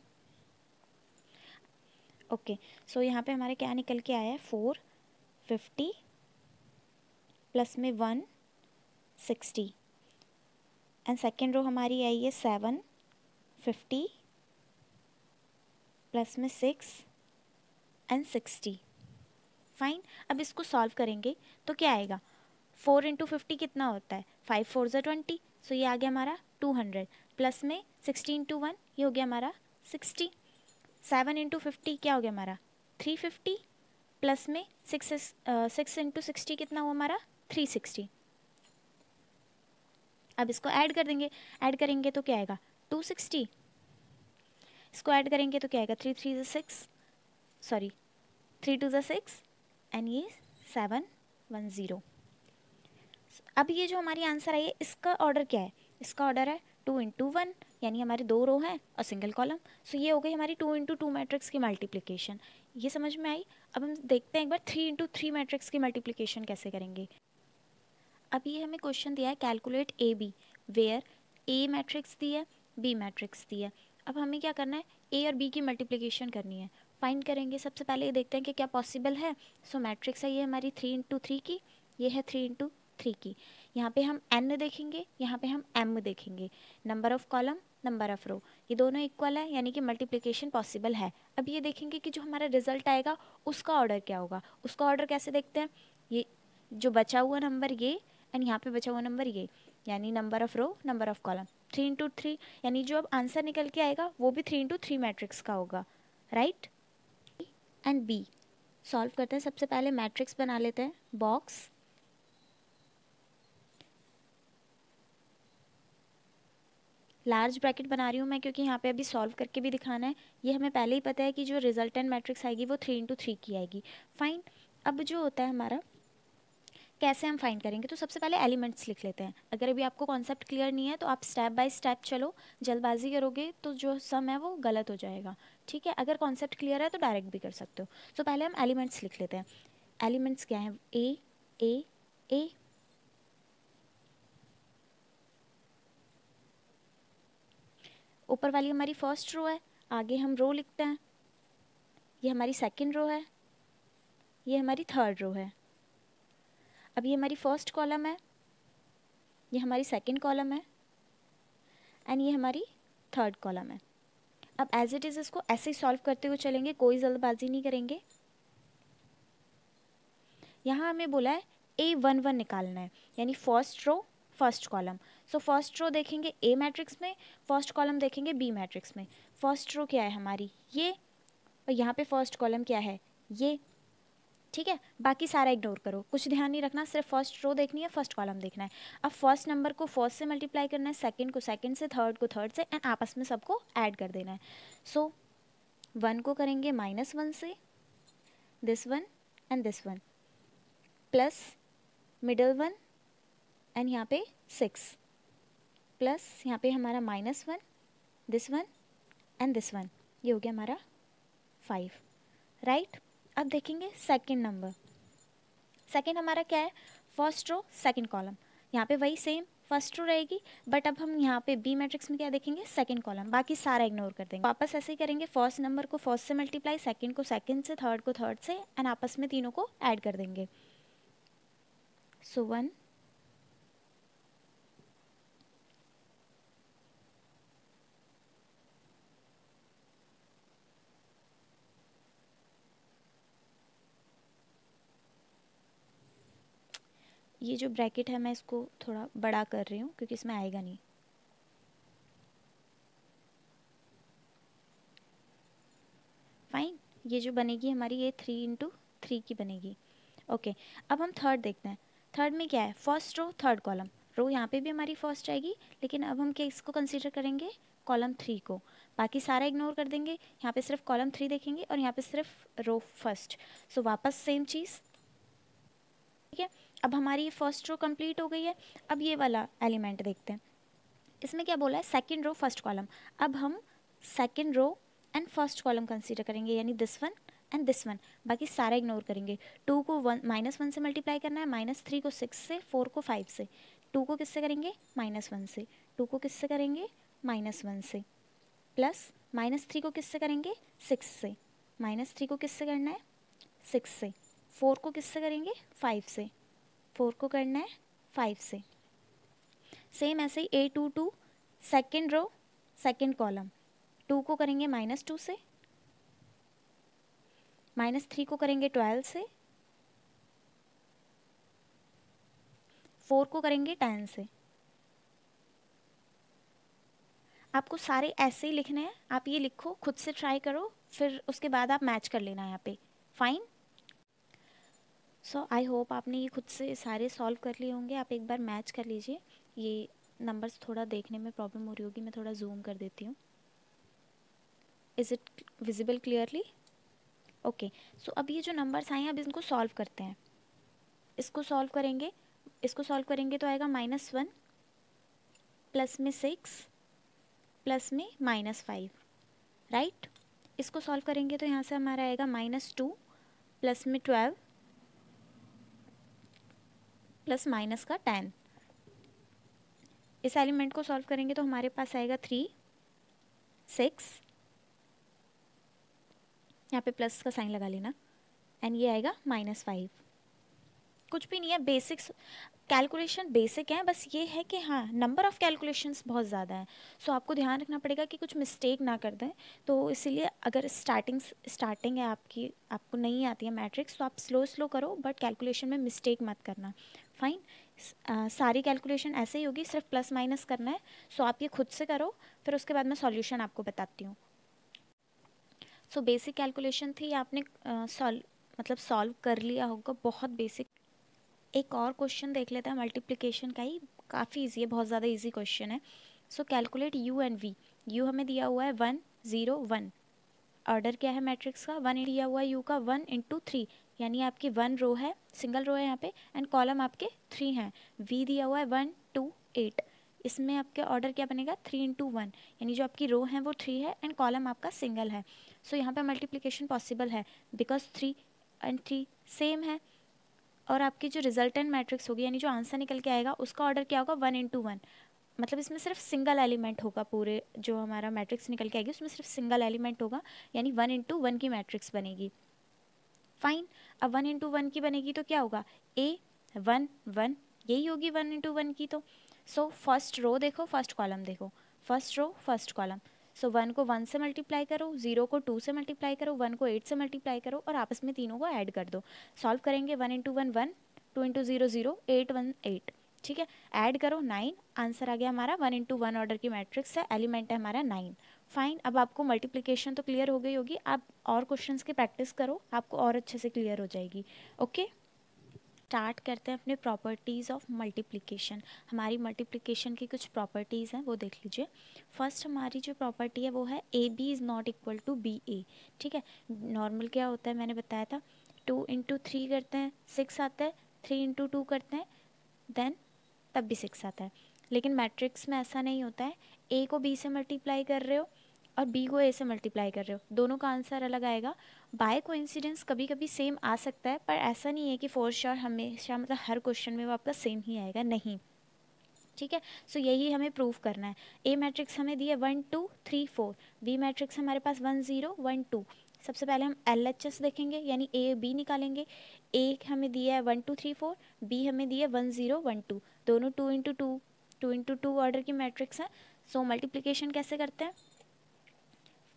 ओके, सो यहाँ पे हमारे क्या निकल के आया है 4 50 प्लस में 1 60 एंड सेकेंड रो हमारी आई है 7 50 प्लस में 6 एंड 60। फाइन, अब इसको सॉल्व करेंगे तो क्या आएगा, 4 इंटू 50 कितना होता है 5 4 ज़ा 20, सो ये आ गया हमारा 200 प्लस में 60 इंटू 1 ये हो गया हमारा 60, 7 इंटू 50 क्या हो गया हमारा 350 प्लस में 6 इंटू 60 कितना हुआ हमारा 360। अब इसको ऐड कर देंगे, ऐड करेंगे तो क्या आएगा 260, इसको ऐड करेंगे तो क्या आएगा 3 3 ज़ा 6, सॉरी 3 2 ज़ा 6 एंड ये 710। अब ये जो हमारी आंसर आई है इसका ऑर्डर क्या है, इसका ऑर्डर है 2 इंटू 1, यानी हमारे 2 रो हैं और सिंगल कॉलम, सो ये हो गई हमारी 2 इंटू 2 मैट्रिक्स की मल्टीप्लिकेशन, ये समझ में आई। अब हम देखते हैं एक बार 3 इंटू 3 मैट्रिक्स की मल्टीप्लिकेशन कैसे करेंगे। अब ये हमें क्वेश्चन दिया है calculate A B where A matrix दी है बी मैट्रिक्स दी है। अब हमें क्या करना है, ए और बी की मल्टीप्लिकेशन करनी है, फाइंड करेंगे। सबसे पहले ये देखते हैं कि क्या पॉसिबल है। सो मैट्रिक्स है ये हमारी 3 इंटू 3 की, ये है 3 इंटू 3 की, यहाँ पे हम n देखेंगे, यहाँ पे हम m देखेंगे, number of column number of row, ये दोनों इक्वल है यानी कि मल्टीप्लिकेशन पॉसिबल है। अब ये देखेंगे कि जो हमारा रिजल्ट आएगा उसका ऑर्डर क्या होगा। उसका ऑर्डर कैसे देखते हैं, ये जो बचा हुआ नंबर ये एंड यहाँ पे बचा हुआ नंबर ये, यानी number of row number of column 3 into 3, यानी जो अब आंसर निकल के आएगा वो भी 3 into 3 मैट्रिक्स का होगा, राइट। एंड बी सॉल्व करते हैं। सबसे पहले मैट्रिक्स बना लेते हैं, बॉक्स लार्ज ब्रैकेट बना रही हूँ मैं क्योंकि यहाँ पे अभी सॉल्व करके भी दिखाना है। ये हमें पहले ही पता है कि जो रिजल्टेंट मैट्रिक्स आएगी वो 3 into 3 की आएगी। फाइन, अब जो होता है हमारा कैसे हम फाइंड करेंगे, तो सबसे पहले एलिमेंट्स लिख लेते हैं। अगर अभी आपको कॉन्सेप्ट क्लियर नहीं है तो आप स्टेप बाय स्टेप चलो, जल्दबाजी करोगे तो जो सम है वो गलत हो जाएगा, ठीक है। अगर कॉन्सेप्ट क्लियर है तो डायरेक्ट भी कर सकते हो। तो पहले हम एलिमेंट्स लिख लेते हैं। एलिमेंट्स क्या है, ए ए ए, ऊपर वाली हमारी फर्स्ट रो है, आगे हम रो लिखते हैं। ये हमारी सेकंड रो है, ये हमारी थर्ड रो है। अब ये हमारी फर्स्ट कॉलम है, ये हमारी सेकंड कॉलम है एंड ये हमारी थर्ड कॉलम है। अब एज इट इज़ इसको ऐसे ही सॉल्व करते हुए चलेंगे, कोई जल्दबाजी नहीं करेंगे। यहाँ हमें बोला है A11 निकालना है, यानी first row first column. So first row देखेंगे ए मैट्रिक्स में, फर्स्ट कॉलम देखेंगे बी मैट्रिक्स में। फर्स्ट रो क्या है हमारी ये, और यहाँ पे फर्स्ट कॉलम क्या है ये, ठीक है। बाकी सारा इग्नोर करो, कुछ ध्यान नहीं रखना, सिर्फ फर्स्ट रो देखनी है, फर्स्ट कॉलम देखना है। अब फर्स्ट नंबर को फर्स्ट से मल्टीप्लाई करना है, सेकंड को सेकंड से, थर्ड को थर्ड से, एंड आपस में सबको ऐड कर देना है। सो 1 को करेंगे -1 से, this one and this one, plus middle one and यहाँ पे 6, प्लस यहाँ पे हमारा -1, this one and this one, ये हो गया हमारा 5, राइट। अब देखेंगे सेकंड नंबर। सेकंड हमारा क्या है, फर्स्ट रो सेकंड कॉलम। यहाँ पे वही सेम फर्स्ट रो रहेगी, बट अब हम यहाँ पे बी मैट्रिक्स में क्या देखेंगे, सेकंड कॉलम। बाकी सारा इग्नोर कर देंगे। वापस ऐसे ही करेंगे, फर्स्ट नंबर को फर्स्ट से मल्टीप्लाई, सेकंड को सेकंड से, थर्ड को थर्ड से, एंड आपस में तीनों को ऐड कर देंगे। सो 1 ये जो ब्रैकेट है मैं इसको थोड़ा बड़ा कर रही हूँ क्योंकि इसमें आएगा नहीं। फाइन, ये जो बनेगी हमारी ये 3 into 3 की बनेगी। ओके, अब हम थर्ड देखते हैं। थर्ड में क्या है, फर्स्ट रो थर्ड कॉलम। रो यहाँ पे भी हमारी फर्स्ट आएगी, लेकिन अब हम क्या इसको कंसीडर करेंगे, कॉलम 3 को। बाकी सारा इग्नोर कर देंगे, यहाँ पे सिर्फ कॉलम 3 देखेंगे और यहाँ पे सिर्फ रो फर्स्ट। सो वापस सेम चीज़, ठीक है। अब हमारी फर्स्ट रो कंप्लीट हो गई है। अब ये वाला एलिमेंट देखते हैं, इसमें क्या बोला है, सेकंड रो फर्स्ट कॉलम। अब हम second row and first column consider करेंगे, यानी this one and this one. बाकी सारा इग्नोर करेंगे। 2 को -1 से मल्टीप्लाई करना है, -3 को 6 से, 4 को 5 से। 2 को किससे करेंगे, -1 से। 2 को किससे करेंगे, -1 से। प्लस -3 को किससे करेंगे, 6 से। -3 को किससे करना है, 6 से। 4 को किससे करेंगे, 5 से। 4 को करना है 5 से। सेम ऐसे ही A22 second row second column. 2 को करेंगे -2 से, -3 को करेंगे 12 से, 4 को करेंगे 10 से। आपको सारे ऐसे ही लिखने हैं, आप ये लिखो, खुद से ट्राई करो, फिर उसके बाद आप मैच कर लेना यहाँ पे। फाइन, सो आई होप आपने ये खुद से सारे सॉल्व कर लिए होंगे। आप एक बार मैच कर लीजिए। ये नंबर्स थोड़ा देखने में प्रॉब्लम हो रही होगी, मैं थोड़ा जूम कर देती हूँ। Is it visible clearly? Okay, so अब ये जो नंबर्स आए हैं अब इनको सॉल्व करते हैं। इसको सॉल्व करेंगे, इसको सॉल्व करेंगे तो आएगा -1, प्लस में 6, प्लस में -5, राइट। इसको सॉल्व करेंगे तो यहाँ से हमारा आएगा -2, प्लस में 12, प्लस माइनस का 10। इस एलिमेंट को सॉल्व करेंगे तो हमारे पास आएगा 3, 6, यहाँ पे प्लस का साइन लगा लेना, एंड ये आएगा -5। कुछ भी नहीं है, बेसिक्स कैलकुलेशन बेसिक है, बस ये है कि हाँ नंबर ऑफ़ कैलकुलेशंस बहुत ज़्यादा है, सो आपको ध्यान रखना पड़ेगा कि कुछ मिस्टेक ना कर दें। तो इसीलिए अगर स्टार्टिंग है आपकी, आपको नहीं आती है मैट्रिक्स, तो आप स्लो करो, बट कैलकुलेशन में मिस्टेक मत करना। फाइन। सारी कैलकुलेशन ऐसे ही होगी, सिर्फ प्लस माइनस करना है, सो आप ये खुद से करो, फिर उसके बाद मैं सॉल्यूशन आपको बताती हूँ। सो बेसिक कैलकुलेशन थी, आपने सॉल्व कर लिया होगा, बहुत बेसिक। एक और क्वेश्चन देख लेते हैं मल्टीप्लिकेशन का ही, काफ़ी इजी है, बहुत ज़्यादा इजी क्वेश्चन है। So calculate U and V. U हमें दिया हुआ है 1 0 1, ऑर्डर क्या है मैट्रिक्स का, 1 दिया हुआ है यू का 1 इंटू 3, यानी आपकी 1 रो है, सिंगल रो है यहाँ पे, एंड कॉलम आपके 3 हैं। वी दिया हुआ है 1 2 8, इसमें आपके ऑर्डर क्या बनेगा 3 इंटू 1, यानी जो आपकी रो है वो 3 है एंड कॉलम आपका सिंगल है। सो यहाँ पे मल्टीप्लिकेशन पॉसिबल है, बिकॉज 3 एंड 3 सेम है, और आपकी जो रिजल्टेंट मैट्रिक्स होगी, यानी जो आंसर निकल के आएगा उसका ऑर्डर क्या होगा 1 इंटू 1, मतलब इसमें सिर्फ सिंगल एलिमेंट होगा, पूरे जो हमारा मैट्रिक्स निकल के आएगी उसमें सिर्फ सिंगल एलिमेंट होगा, यानी 1 इंटू 1 की मैट्रिक्स बनेगी। फाइन। अब 1 इंटू 1 की बनेगी तो क्या होगा, A 1 1, यही होगी 1 इंटू 1 की। तो सो फर्स्ट रो देखो, फर्स्ट कॉलम देखो, फर्स्ट रो फर्स्ट कॉलम। सो 1 को 1 से मल्टीप्लाई करो, 0 को 2 से मल्टीप्लाई करो, 1 को 8 से मल्टीप्लाई करो, और आपस में तीनों को ऐड कर दो। सॉल्व करेंगे, 1 इंटू 1 1, 2 इंटू 0 0, 8 1 8, ठीक है, ऐड करो 9, आंसर आ गया हमारा 1 इंटू 1 ऑर्डर की मैट्रिक्स है, एलिमेंट है हमारा 9। फाइन। अब आपको मल्टीप्लिकेशन तो क्लियर हो गई होगी, आप और क्वेश्चंस की प्रैक्टिस करो, आपको और अच्छे से क्लियर हो जाएगी। ओके, स्टार्ट करते हैं अपने प्रॉपर्टीज़ ऑफ मल्टीप्लिकेशन। हमारी मल्टीप्लिकेशन की कुछ प्रॉपर्टीज़ हैं, वो देख लीजिए। फर्स्ट हमारी जो प्रॉपर्टी है वो है A B is not equal to B A, ठीक है। नॉर्मल क्या होता है, मैंने बताया था, 2 इंटू 3 करते हैं 6 आता है, 3 इंटू 2 करते हैं देन तब भी 6 आता है। लेकिन मैट्रिक्स में ऐसा नहीं होता है, ए को बी से मल्टीप्लाई कर रहे हो और बी को ए से मल्टीप्लाई कर रहे हो, दोनों का आंसर अलग आएगा। बाय कोइंसिडेंस कभी कभी सेम आ सकता है, पर ऐसा नहीं है कि फॉर श्योर हमेशा, मतलब हर क्वेश्चन में वो आपका सेम ही आएगा, नहीं, ठीक है। सो यही हमें प्रूव करना है। ए मैट्रिक्स हमें दिया 1 2 3 4, बी मैट्रिक्स हमारे पास 1 0 1 2। सबसे पहले हम LHS देखेंगे, यानी ए बी निकालेंगे। ए हमें दिया है 1 2 3 4, बी हमें दिया है 1 0 1 2, दोनों 2 इंटू 2 2 इंटू 2 ऑर्डर की मैट्रिक्स है। सो मल्टीप्लीकेशन कैसे करते हैं,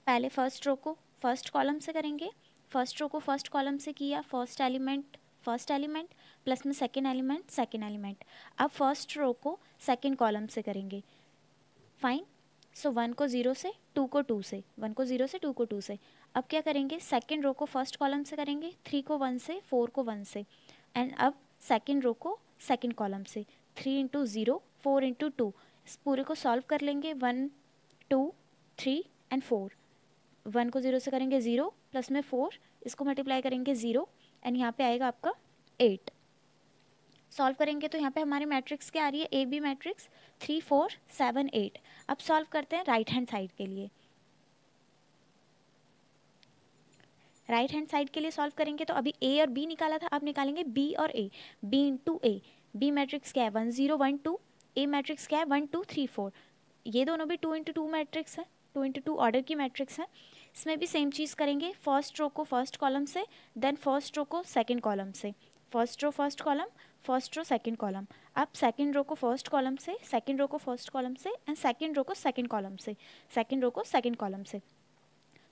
पहले फर्स्ट रो को फर्स्ट कॉलम से करेंगे, फर्स्ट रो को फर्स्ट कॉलम से किया, फर्स्ट एलिमेंट प्लस में सेकेंड एलिमेंट। अब फर्स्ट रो को सेकेंड कॉलम से करेंगे। फाइन। सो 1 को 0 से, 2 को 2 से, 1 को 0 से 2 को 2 से। अब क्या करेंगे, सेकेंड रो को फर्स्ट कॉलम से करेंगे, 3 को 1 से, 4 को 1 से, एंड अब सेकेंड रो को सेकेंड कॉलम से, 3 इंटू 0 4 इंटू 2। इस पूरे को सॉल्व कर लेंगे, 1 2 3 एंड 4। 1 को 0 से करेंगे 0, प्लस में 4, इसको मल्टीप्लाई करेंगे 0, एंड यहाँ पे आएगा आपका 8। सॉल्व करेंगे तो यहाँ पे हमारी मैट्रिक्स क्या आ रही है, ए बी मैट्रिक्स 3 4 7 8। अब सॉल्व करते हैं राइट हैंड साइड के लिए। राइट हैंड साइड के लिए सॉल्व करेंगे तो अभी ए और बी निकाला था, अब निकालेंगे बी और ए। बी इंटू ए, बी मैट्रिक्स क्या है 1 0 1 2, ए मैट्रिक्स क्या है 1 2 3 4। ये दोनों भी 2 इंटू 2 मैट्रिक्स है, 2 इंटू 2 ऑर्डर की मैट्रिक्स है। इसमें भी सेम चीज़ करेंगे, फर्स्ट रो को फर्स्ट कॉलम से, देन फर्स्ट रो को सेकेंड कॉलम से, first row first column, first row second column. अब सेकेंड रो को फर्स्ट कॉलम से, सेकेंड रो को फर्स्ट कॉलम से, एंड सेकेंड रो को सेकेंड कॉलम से, सेकेंड रो को सेकेंड कॉलम से।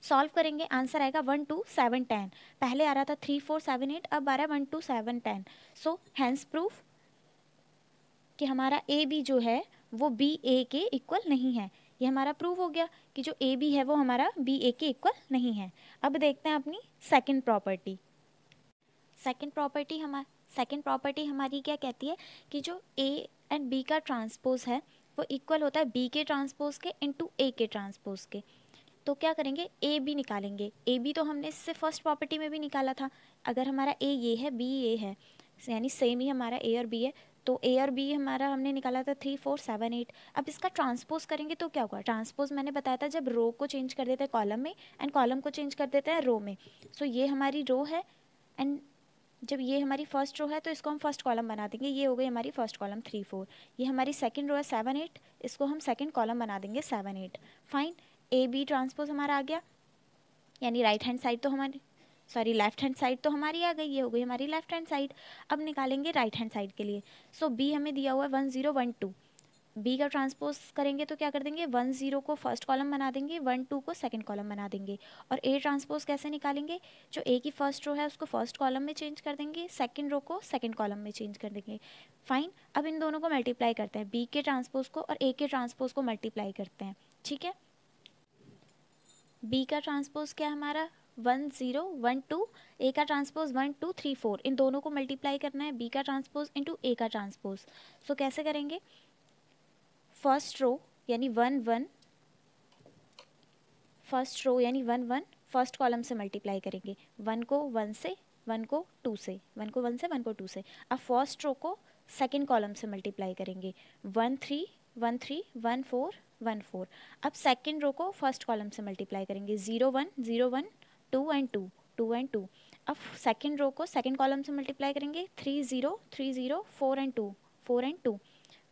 सॉल्व करेंगे, आंसर आएगा 1 2 7 10। पहले आ रहा था 3 4 7 8, अब आ रहा है 1 2 7 10। सो हैंस प्रूफ कि हमारा ए बी जो है वो बी ए के इक्वल नहीं है। ये हमारा प्रूव हो गया कि जो ए बी है वो हमारा बी ए के इक्वल नहीं है। अब देखते हैं अपनी सेकंड प्रॉपर्टी। सेकंड प्रॉपर्टी हमारी क्या कहती है कि जो ए एंड बी का ट्रांसपोज है वो इक्वल होता है बी के ट्रांसपोज के इंटू ए के ट्रांसपोज के। तो क्या करेंगे, ए बी निकालेंगे। ए बी तो हमने इससे फर्स्ट प्रॉपर्टी में भी निकाला था। अगर हमारा ए ये है, बी ये है, यानी सेम ही हमारा ए और बी है, तो ए और बी हमारा हमने निकाला था 3 4 7 8। अब इसका ट्रांसपोज करेंगे तो क्या होगा, ट्रांसपोज मैंने बताया था जब रो को चेंज कर देते हैं कॉलम में एंड कॉलम को चेंज कर देते हैं रो में। सो ये हमारी रो है, एंड जब ये हमारी फर्स्ट रो है तो इसको हम फर्स्ट कॉलम बना देंगे, ये हो गई हमारी फर्स्ट कॉलम 3 4। ये हमारी सेकंड रो है 7 8, इसको हम सेकंड कॉलम बना देंगे 7 8। फाइन। ए बी ट्रांसपोज हमारा आ गया, यानी राइट हैंड साइड तो हमारी सॉरी लेफ्ट हैंड साइड तो हमारी आ गई, ये हो गई हमारी लेफ्ट हैंड साइड। अब निकालेंगे राइट हैंड साइड के लिए। सो बी हमें दिया हुआ है 1 0 1 2, बी का ट्रांसपोज करेंगे तो क्या कर देंगे, 1 0 को फर्स्ट कॉलम बना देंगे, 1 2 को सेकंड कॉलम बना देंगे। और ए ट्रांसपोज कैसे निकालेंगे, जो ए की फर्स्ट रो है उसको फर्स्ट कॉलम में चेंज कर देंगे, सेकंड रो को सेकंड कॉलम में चेंज कर देंगे। फाइन, अब इन दोनों को मल्टीप्लाई करते हैं, बी के ट्रांसपोज को और ए के ट्रांसपोज को मल्टीप्लाई करते हैं। ठीक है, बी का ट्रांसपोज क्या है हमारा 1 0 1 2, ए का ट्रांसपोज 1 2 3 4, इन दोनों को मल्टीप्लाई करना है, बी का ट्रांसपोज इंटू ए का ट्रांसपोज। सो कैसे करेंगे, फर्स्ट रो यानी 1 1, फर्स्ट रो यानी 1 1 फर्स्ट कॉलम से मल्टीप्लाई करेंगे, 1 को 1 से, 1 को 2 से, 1 को 1 से, 1 को 2 से। अब फर्स्ट रो को सेकंड कॉलम से मल्टीप्लाई करेंगे, 1 3 1 3 1 4 1 4। अब सेकंड रो को फर्स्ट कॉलम से मल्टीप्लाई करेंगे, 0 1 0 1 2 एंड 2 2 एंड 2। अब सेकंड रो को सेकंड कॉलम से मल्टीप्लाई करेंगे, 3 0 3 0 4 एंड 2 4 एंड 2।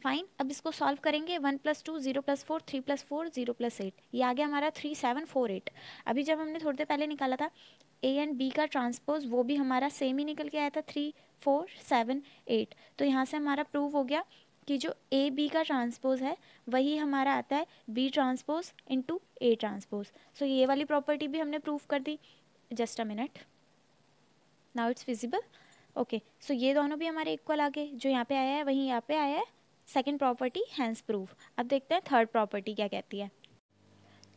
फाइन, अब इसको सॉल्व करेंगे, 1 + 2 0 + 4 3 + 4 0 + 8, ये आ गया हमारा 3 7 4 8। अभी जब हमने थोड़ी देर पहले निकाला था ए एंड बी का ट्रांसपोज, वो भी हमारा सेम ही निकल के आया था 3 4 7 8। तो यहाँ से हमारा प्रूव हो गया कि जो ए बी का ट्रांसपोज है वही हमारा आता है B transpose into A transpose. So ये वाली प्रॉपर्टी भी हमने प्रूव कर दी। Just a minute, now it's visible. Okay, so ये दोनों भी हमारे इक्वल आ गए, जो यहाँ पे आया है वही यहाँ पे आया है, सेकेंड प्रॉपर्टी हैंस प्रूफ। अब देखते हैं थर्ड प्रॉपर्टी क्या कहती है।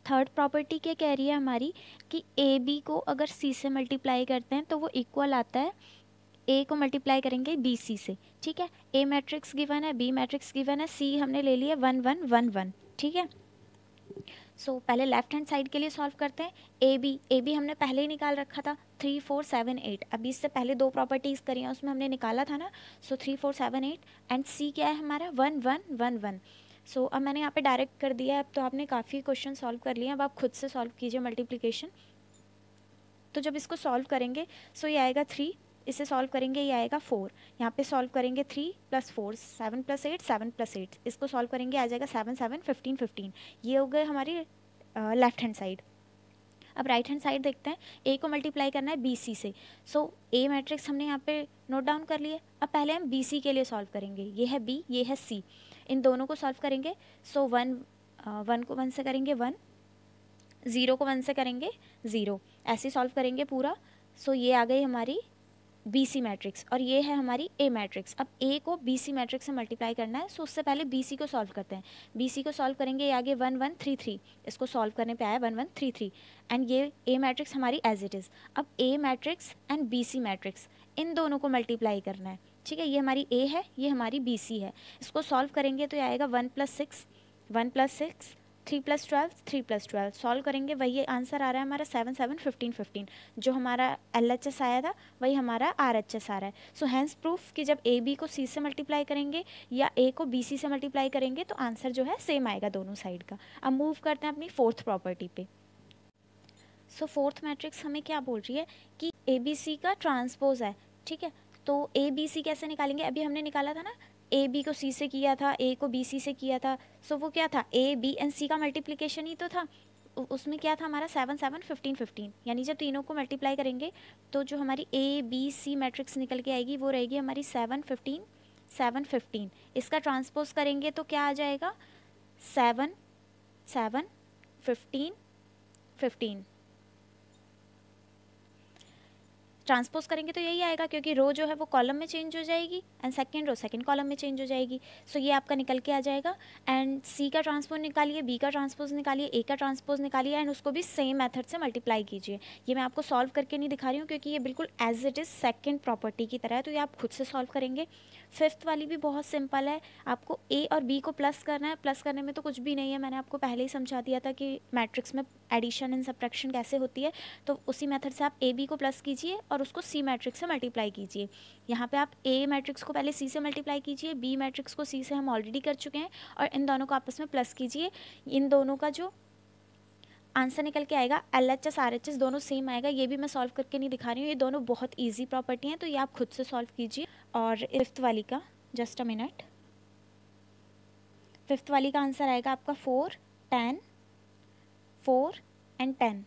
थर्ड प्रॉपर्टी क्या कह रही है हमारी कि ए बी को अगर सी से मल्टीप्लाई करते हैं तो वो इक्वल आता है ए को मल्टीप्लाई करेंगे बी सी से। ठीक है, ए मैट्रिक्स गिवन है, बी मैट्रिक्स गिवन है, सी हमने ले लिया 1 1 1 1। ठीक है, सो पहले लेफ्ट हैंड साइड के लिए सॉल्व करते हैं। ए बी हमने पहले ही निकाल रखा था 3 4 7 8, अभी इससे पहले दो प्रॉपर्टीज़ करी हैं उसमें हमने निकाला था ना। सो 3 4 7 8 एंड सी क्या है हमारा 1 1 1 1। सो अब मैंने यहाँ पे डायरेक्ट कर दिया है, अब तो आपने काफ़ी क्वेश्चन सॉल्व कर लिए, अब आप खुद से सॉल्व कीजिए मल्टीप्लिकेशन। तो जब इसको सॉल्व करेंगे सो ये आएगा 3, इसे सॉल्व करेंगे ये आएगा 4, यहाँ पे सॉल्व करेंगे 3 + 4 7 + 8 7 + 8, इसको सॉल्व करेंगे आ जाएगा 7 7 15 15। ये हो गए हमारी लेफ्ट हैंड साइड। अब राइट हैंड साइड देखते हैं, ए को मल्टीप्लाई करना है बी सी से। सो ए मैट्रिक्स हमने यहाँ पे नोट डाउन कर लिए। अब पहले हम बी सी के लिए सॉल्व करेंगे, ये है बी ये है सी, इन दोनों को सॉल्व करेंगे। सो 1 को 1 से करेंगे 1, 0 को 1 से करेंगे 0, ऐसे सॉल्व करेंगे पूरा। सो ये आ गई हमारी बी सी मैट्रिक्स और ये है हमारी ए मैट्रिक्स। अब ए को बी सी मैट्रिक्स से मल्टीप्लाई करना है, सो उससे पहले बी सी को सॉल्व करते हैं। बी सी को सॉल्व करेंगे ये आगे 1 1 3 3, इसको सॉल्व करने पे आया 1 1 3 3 एंड ये ए मैट्रिक्स हमारी एज इट इज़। अब A matrix and B C matrix इन दोनों को मल्टीप्लाई करना है। ठीक है, ये हमारी ए है ये हमारी बी सी है, इसको सॉल्व करेंगे तो ये आएगा 1 + 6 1 + 6 3 + 12 3 + 12, सॉल्व करेंगे वही आंसर आ रहा है हमारा 7 7 15 15। जो हमारा LHS आया था वही हमारा RHS आ रहा है। सो हैंस प्रूफ कि जब ए बी को सी से मल्टीप्लाई करेंगे या ए को बी सी से मल्टीप्लाई करेंगे तो आंसर जो है सेम आएगा दोनों साइड का। अब मूव करते हैं अपनी फोर्थ प्रॉपर्टी पे। सो फोर्थ मैट्रिक्स हमें क्या बोल रही है कि ए बी सी का ट्रांसपोज है। ठीक है, तो ए बी सी कैसे निकालेंगे, अभी हमने निकाला था ना, ए बी को सी से किया था, ए को बी सी से किया था। सो वो क्या था, ए बी एंड सी का मल्टीप्लिकेशन ही तो था। उसमें क्या था हमारा 7 7 15 15, यानी जब तीनों को मल्टीप्लाई करेंगे तो जो हमारी ए बी सी मैट्रिक्स निकल के आएगी वो रहेगी हमारी 7 15 7 15। इसका ट्रांसपोज करेंगे तो क्या आ जाएगा 7 7 15 15। ट्रांसपोज करेंगे तो यही आएगा क्योंकि रो जो है वो कॉलम में चेंज हो जाएगी and second row second column में चेंज हो जाएगी। सो ये आपका निकल के आ जाएगा एंड सी का ट्रांसपोज निकालिए, बी का ट्रांसपोज निकालिए, ए का ट्रांसपोज निकालिए एंड उसको भी सेम मेथड से मल्टीप्लाई कीजिए। ये मैं आपको सॉल्व करके नहीं दिखा रही हूँ क्योंकि ये बिल्कुल as it is second property की तरह है, तो ये आप खुद से सॉल्व करेंगे। फिफ्थ वाली भी बहुत सिंपल है, आपको ए और बी को प्लस करना है, प्लस करने में तो कुछ भी नहीं है, मैंने आपको पहले ही समझा दिया था कि मैट्रिक्स में एडिशन एंड सब्ट्रैक्शन कैसे होती है। तो उसी मेथड से आप ए बी को प्लस कीजिए और उसको सी मैट्रिक्स से मल्टीप्लाई कीजिए। यहाँ पे आप ए मैट्रिक्स को पहले सी से मल्टीप्लाई कीजिए, बी मैट्रिक्स को सी से हम ऑलरेडी कर चुके हैं और इन दोनों को आपस में प्लस कीजिए। इन दोनों का जो आंसर निकल के आएगा LHS RHS दोनों सेम आएगा। ये भी मैं सॉल्व करके नहीं दिखा रही हूँ, ये दोनों बहुत ईजी प्रॉपर्टी हैं, तो ये आप खुद से सॉल्व कीजिए। और फिफ्थ वाली का जस्ट अ मिनट, फिफ्थ वाली का आंसर आएगा आपका 4 10 4 एंड 10।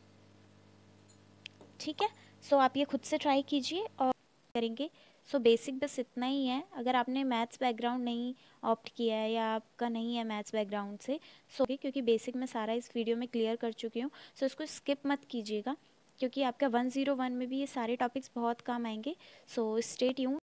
ठीक है, सो आप ये खुद से ट्राई कीजिए और करेंगे। सो बेसिक बस इतना ही है। अगर आपने मैथ्स बैकग्राउंड नहीं ऑप्ट किया है या आपका नहीं है मैथ्स बैकग्राउंड से, सो क्योंकि बेसिक मैं सारा इस वीडियो में क्लियर कर चुकी हूँ, सो इसको स्किप मत कीजिएगा क्योंकि आपका 101 में भी ये सारे टॉपिक्स बहुत काम आएंगे। So stay tuned.